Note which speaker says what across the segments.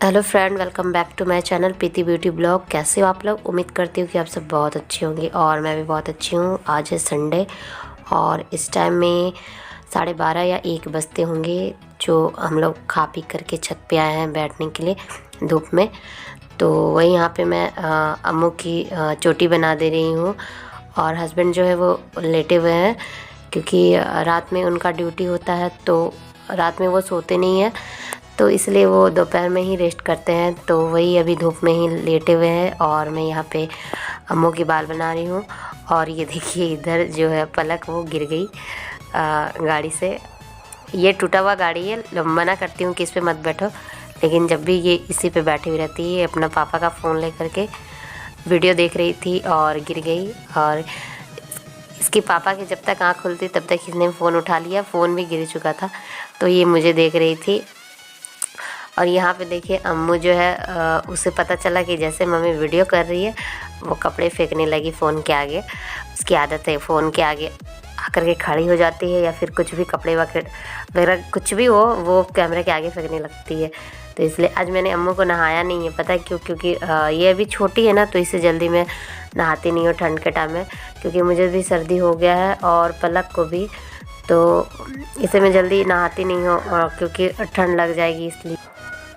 Speaker 1: Hello friend, welcome back to my channel Preeti beauty blog. कैसे हो आप लोग? उम्मीद करती हूँ कि आप सब बहुत अच्छे होंगे और मैं भी बहुत अच्छी हूँ। आज है संडे और इस टाइम में 12:30 या 1 बजते होंगे जो हम लोग खा पी करके छत पे आए हैं बैठने के लिए धूप में। तो वही यहाँ पे मैं अम्मू की चोटी बना दे रही हूँ और हस्बैंड जो है वो लेटे हुए हैं क्योंकि रात में उनका ड्यूटी होता है तो रात में वो सोते नहीं हैं, तो इसलिए वो दोपहर में ही रेस्ट करते हैं। तो वही अभी धूप में ही लेटे हुए हैं और मैं यहाँ पे अम्मू के बाल बना रही हूँ। और ये देखिए इधर जो है पलक वो गिर गई गाड़ी से। ये टूटा हुआ गाड़ी है, मना करती हूँ कि इस पे मत बैठो, लेकिन जब भी ये इसी पे बैठी हुई रहती है। अपना पापा का फ़ोन ले करके वीडियो देख रही थी और गिर गई। और इसके पापा की जब तक आँख खुलती तब तक इसने फ़ोन उठा लिया, फ़ोन भी गिर चुका था। तो ये मुझे देख रही थी। और यहाँ पे देखिए अम्मू जो है उसे पता चला कि जैसे मम्मी वीडियो कर रही है वो कपड़े फेंकने लगी फ़ोन के आगे। उसकी आदत है फ़ोन के आगे आकर के खड़ी हो जाती है या फिर कुछ भी कपड़े वगैरह कुछ भी हो वो कैमरे के आगे फेंकने लगती है। तो इसलिए आज मैंने अम्मू को नहाया नहीं है, पता है क्यों? क्योंकि ये अभी छोटी है ना, तो इसे जल्दी मैं नहाती नहीं हूँ ठंड के टाइम में, क्योंकि मुझे भी सर्दी हो गया है और पलक को भी, तो इसे मैं जल्दी नहाती नहीं हूँ और क्योंकि ठंड लग जाएगी इसलिए।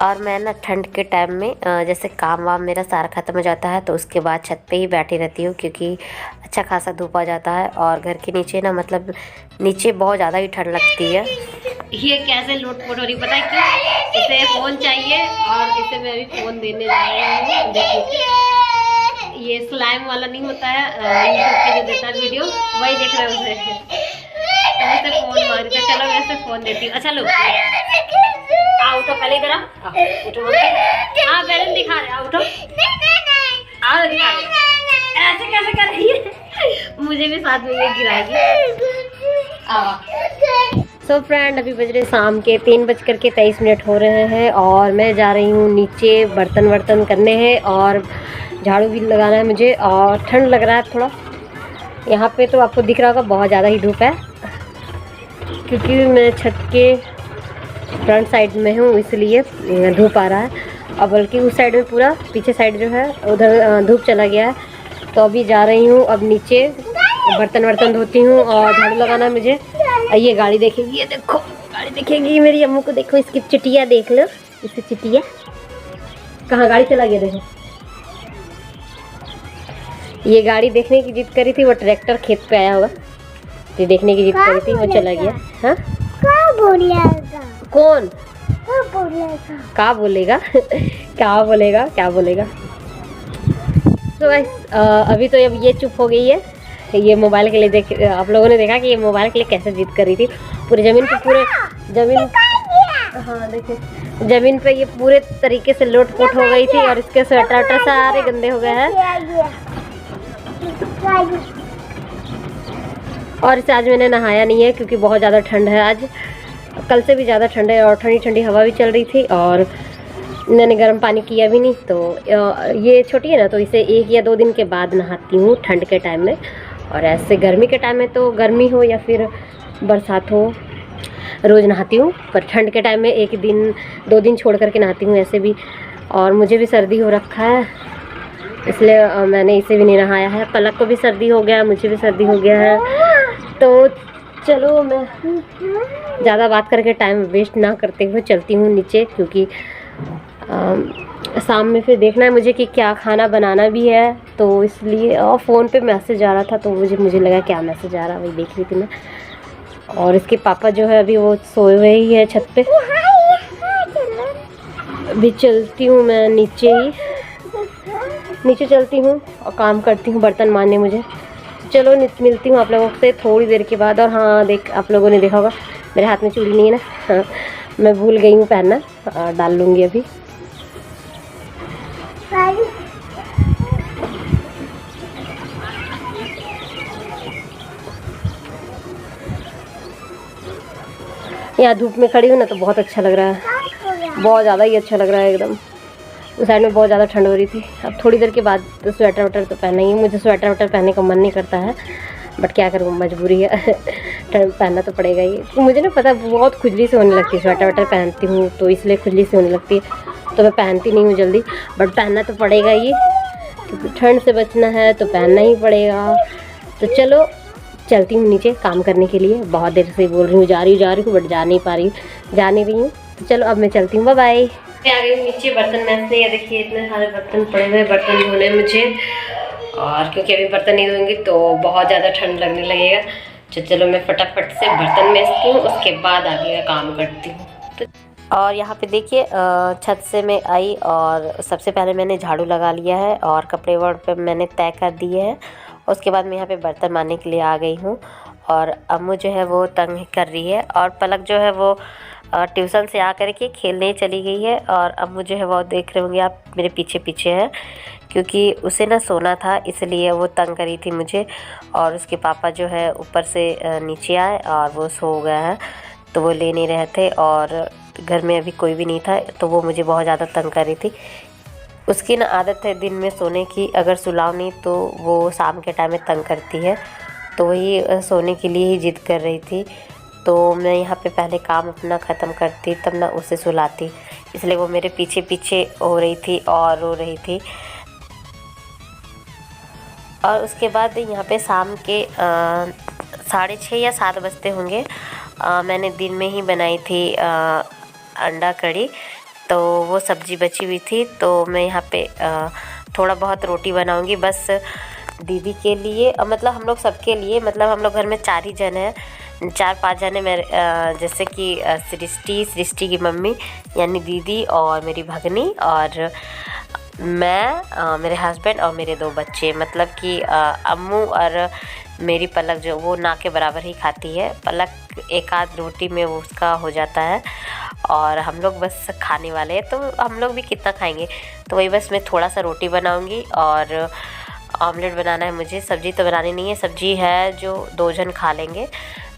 Speaker 1: और मैं ना ठंड के टाइम में जैसे काम वाम मेरा सारा ख़त्म हो जाता है तो उसके बाद छत पे ही बैठी रहती हूँ, क्योंकि अच्छा खासा धूप आ जाता है और घर के नीचे ना मतलब नीचे बहुत ज़्यादा ही ठंड लगती है। ये कैसे लूट-पोट हो रही पता है क्यों? इसे फ़ोन चाहिए और इसे मैं अभी फ़ोन देने जा रही हूँ। देखिए ये स्लाइम वाला नहीं होता है यूट्यूब पे जो देता है वीडियो, वही देख रहे हो उसे। तो वैसे फ़ोन मांगते, चलो वैसे फ़ोन देती हूँ। अच्छा लो उठो, पहले इधर आओ, उठो। हाँ बैलेंस दिखा रहे, आओ उठो, आओ दिखा रहे। ऐसे कैसे कर रही है? मुझे भी साथ में गिराएगी। सो फ्रेंड, अभी बज रहे शाम के 3:23 हो रहे हैं और मैं जा रही हूँ नीचे बर्तन वर्तन करने हैं और झाड़ू भी लगाना है मुझे। और ठंड लग रहा है थोड़ा यहाँ पे, तो आपको दिख रहा होगा बहुत ज़्यादा ही धूप है, क्योंकि मैं छत के फ्रंट साइड में हूँ इसलिए धूप आ रहा है। और बल्कि उस साइड में पूरा पीछे साइड जो है उधर धूप चला गया है। तो अभी जा रही हूँ अब नीचे बर्तन वर्तन धोती हूँ और झाड़ू लगाना है मुझे। ये गाड़ी देखेगी, ये देखो गाड़ी देखेगी मेरी अम्मू को, देखो इसकी चिटिया देख लो, इसकी चिटिया कहाँ गाड़ी चला गया देखो। ये गाड़ी देखने की जिद करी थी, वो ट्रैक्टर खेत पे आया होगा, तो देखने की जिद करी थी, वो चला गया। हाँ कौन क्या बोलेगा क्या बोलेगा क्या बोलेगा। तो अभी तो अब ये चुप हो गई है। ये मोबाइल के लिए आप लोगों ने देखा कि ये मोबाइल के लिए कैसे जिद कर रही थी। पूरे ज़मीन हाँ देखिए ज़मीन पे ये पूरे तरीके से लोट-पोट हो गई थी और इसके स्वेटर वेटर सारे गंदे हो गए हैं। और इसे आज मैंने नहाया नहीं है क्योंकि बहुत ज़्यादा ठंड है, आज कल से भी ज़्यादा ठंड है और ठंडी ठंडी हवा भी चल रही थी और मैंने गर्म पानी किया भी नहीं। तो ये छोटी है ना, तो इसे 1 या 2 दिन के बाद नहाती हूँ ठंड के टाइम में। और ऐसे गर्मी के टाइम में तो गर्मी हो या फिर बरसात हो रोज़ नहाती हूँ, पर ठंड के टाइम में 1 दिन 2 दिन छोड़ करके नहाती हूँ ऐसे भी। और मुझे भी सर्दी हो रखा है इसलिए मैंने इसे भी नहीं नहाया है। पलक को भी सर्दी हो गया, मुझे भी सर्दी हो गया है। तो चलो मैं ज़्यादा बात करके टाइम वेस्ट ना करते हुए चलती हूँ नीचे, क्योंकि शाम में फिर देखना है मुझे कि क्या खाना बनाना भी है, तो इसलिए। और फ़ोन पे मैसेज आ रहा था तो मुझे लगा क्या मैसेज आ रहा, वही देख रही थी मैं। और इसके पापा जो है अभी वो सोए हुए ही है छत पे। अभी चलती हूँ मैं नीचे चलती हूँ और काम करती हूँ, बर्तन मारने मुझे। चलो मिलती हूँ आप लोगों से थोड़ी देर के बाद। और हाँ आप लोगों ने देखा होगा मेरे हाथ में चूड़ी नहीं है ना, हाँ मैं भूल गई हूँ पहनना, डाल लूँगी अभी। यहाँ धूप में खड़ी हूँ ना तो बहुत अच्छा लग रहा है, बहुत ज़्यादा ही अच्छा लग रहा है एकदम। उस साइड में बहुत ज़्यादा ठंड हो रही थी। अब थोड़ी देर के बाद तो स्वेटर वटर तो पहना ही है, मुझे स्वेटर वटर पहनने का मन नहीं करता है, बट क्या करूँ मजबूरी है पहनना तो पड़ेगा ही। मुझे ना पता बहुत खुजली से होने लगती है, स्वेटर वटर पहनती हूँ तो इसलिए खुजली से होने लगती है। तो मैं पहनती नहीं हूँ जल्दी, बट पहनना तो पड़ेगा ही, क्योंकि ठंड से बचना है तो पहनना ही पड़ेगा। तो चलो चलती हूँ नीचे काम करने के लिए। बहुत देर से बोल रही हूँ जा रही हूँ बट जा नहीं पा रही हूँ, जा नहीं रही हूँ। तो चलो अब मैं चलती हूँ, बाय बाय। मैं आ गई हूँ नीचे, बर्तन मैंने ये देखिए इतने सारे बर्तन पड़े हुए, बर्तन धोने मुझे, और क्योंकि अभी बर्तन नहीं धोएंगे तो बहुत ज़्यादा ठंड लगने लगेगा। तो चलो मैं फटाफट से बर्तन मैजती हूँ, उसके बाद आगे का काम करती हूँ। तो और यहाँ पे देखिए छत से मैं आई और सबसे पहले मैंने झाड़ू लगा लिया है और कपड़े वड़ पे मैंने तय कर दिए हैं। उसके बाद मैं यहाँ पे बर्तन मारने के लिए आ गई हूँ और अम्मू जो है वो तंग कर रही है, और पलक जो है वो ट्यूशन से आकर के खेलने चली गई है। और अम्मू जो है वो देख रहे होंगे आप मेरे पीछे पीछे है, क्योंकि उसे ना सोना था इसलिए वो तंग करी थी मुझे। और उसके पापा जो है ऊपर से नीचे आए और वो सो गया है, तो वो ले नहीं रहे थे और घर में अभी कोई भी नहीं था, तो वो मुझे बहुत ज़्यादा तंग कर रही थी। उसकी ना आदत है दिन में सोने की, अगर सुलाओ नहीं तो वो शाम के टाइम में तंग करती है, तो वही सोने के लिए ही जिद कर रही थी। तो मैं यहाँ पे पहले काम अपना ख़त्म करती तब ना उसे सुलाती, इसलिए वो मेरे पीछे पीछे हो रही थी और रो रही थी। और उसके बाद यहाँ पे शाम के 6:30 या 7 बजते होंगे, मैंने दिन में ही बनाई थी अंडा कड़ी, तो वो सब्ज़ी बची हुई थी। तो मैं यहाँ पे थोड़ा बहुत रोटी बनाऊंगी बस दीदी के लिए, मतलब हम लोग सबके लिए, मतलब हम लोग घर में 4 ही जन हैं, 4-5 जने मेरे, जैसे कि सृष्टि की मम्मी यानी दीदी और मेरी भगनी और मैं, मेरे हस्बैंड और मेरे 2 बच्चे, मतलब कि अम्मू और मेरी पलक जो वो ना के बराबर ही खाती है। पलक एक आध रोटी में वो उसका हो जाता है, और हम लोग बस खाने वाले हैं, तो हम लोग भी कितना खाएंगे। तो वही बस मैं थोड़ा सा रोटी बनाऊंगी और ऑमलेट बनाना है मुझे, सब्ज़ी तो बनानी नहीं है, सब्ज़ी है जो 2 जन खा लेंगे,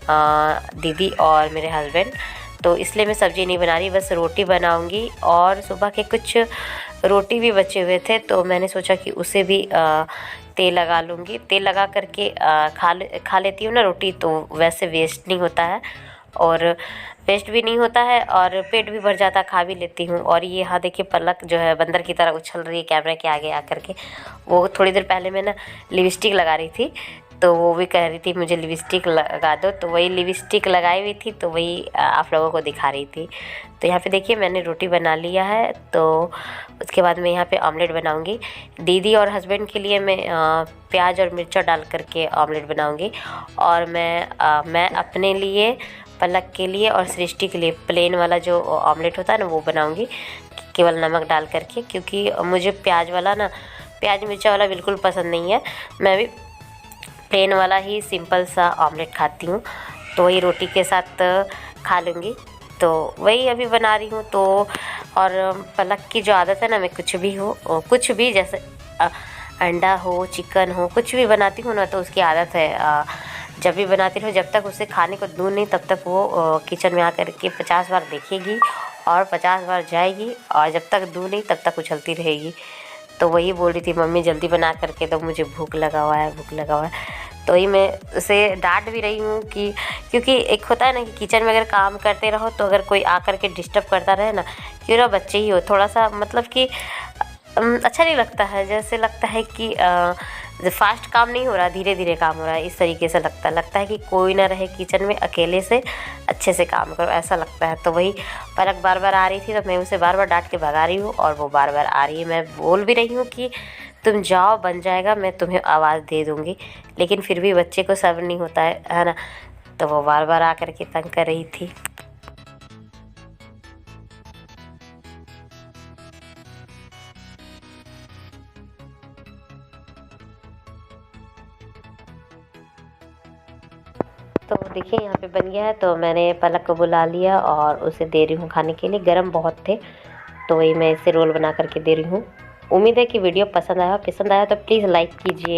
Speaker 1: दीदी और मेरे हस्बैंड, तो इसलिए मैं सब्ज़ी नहीं बना रही, बस रोटी बनाऊंगी। और सुबह के कुछ रोटी भी बचे हुए थे, तो मैंने सोचा कि उसे भी तेल लगा लूँगी, तेल लगा करके खा लेती हूँ ना रोटी, तो वैसे वेस्ट नहीं होता है और वेस्ट भी नहीं होता है और पेट भी भर जाता, खा भी लेती हूँ। और ये यहाँ देखिए पलक जो है बंदर की तरह उछल रही है कैमरे के आगे आकर के। वो थोड़ी देर पहले मैं ना लिपस्टिक लगा रही थी, तो वो भी कह रही थी मुझे लिपस्टिक लगा दो, तो वही लिपस्टिक लगाई हुई थी, तो वही आप लोगों को दिखा रही थी। तो यहाँ पे देखिए मैंने रोटी बना लिया है, तो उसके बाद मैं यहाँ पे ऑमलेट बनाऊंगी। दीदी और हस्बैंड के लिए मैं प्याज और मिर्चा डाल करके ऑमलेट बनाऊंगी, और मैं अपने लिए, पलक के लिए और सृष्टि के लिए प्लेन वाला जो ऑमलेट होता है ना वो बनाऊंगी, केवल नमक डाल करके, क्योंकि मुझे प्याज मिर्चा वाला बिल्कुल पसंद नहीं है। मैं भी प्लेन वाला ही सिंपल सा ऑमलेट खाती हूँ, तो वही रोटी के साथ खा लूँगी। तो वही अभी बना रही हूँ। तो और पलक की जो आदत है ना, मैं कुछ भी जैसे अंडा हो, चिकन हो, कुछ भी बनाती हूँ ना, तो उसकी आदत है जब भी बनाती हूँ, जब तक उसे खाने को दूँ नहीं तब तक वो किचन में आकर के 50 बार देखेगी और 50 बार जाएगी, और जब तक दूँ नहीं तब तक उछलती रहेगी। तो वही बोल रही थी मम्मी जल्दी बना करके दो, मुझे भूख लगा हुआ है। तो वही मैं उसे डांट भी रही हूँ कि, क्योंकि एक होता है ना कि किचन में अगर काम करते रहो तो अगर कोई आकर के डिस्टर्ब करता रहे ना, क्यों ना बच्चे ही हो, थोड़ा सा मतलब कि अच्छा नहीं लगता है, जैसे लगता है कि फास्ट काम नहीं हो रहा, धीरे धीरे काम हो रहा है, इस तरीके से लगता है कि कोई ना रहे किचन में, अकेले से अच्छे से काम करो, ऐसा लगता है। तो वही पलक बार बार आ रही थी, तो मैं उसे बार बार डांट के भगा रही हूँ, और वो बार बार आ रही है। मैं बोल भी रही हूँ कि तुम जाओ, बन जाएगा, मैं तुम्हें आवाज़ दे दूँगी, लेकिन फिर भी बच्चे को सब्र नहीं होता है ना, तो वो बार बार आकर के तंग कर रही थी। तो देखिए यहाँ पे बन गया है, तो मैंने पलक को बुला लिया और उसे दे रही हूँ खाने के लिए। गरम बहुत थे, तो वही मैं इसे रोल बना करके दे रही हूँ। उम्मीद है कि वीडियो पसंद आया तो प्लीज़ लाइक कीजिए।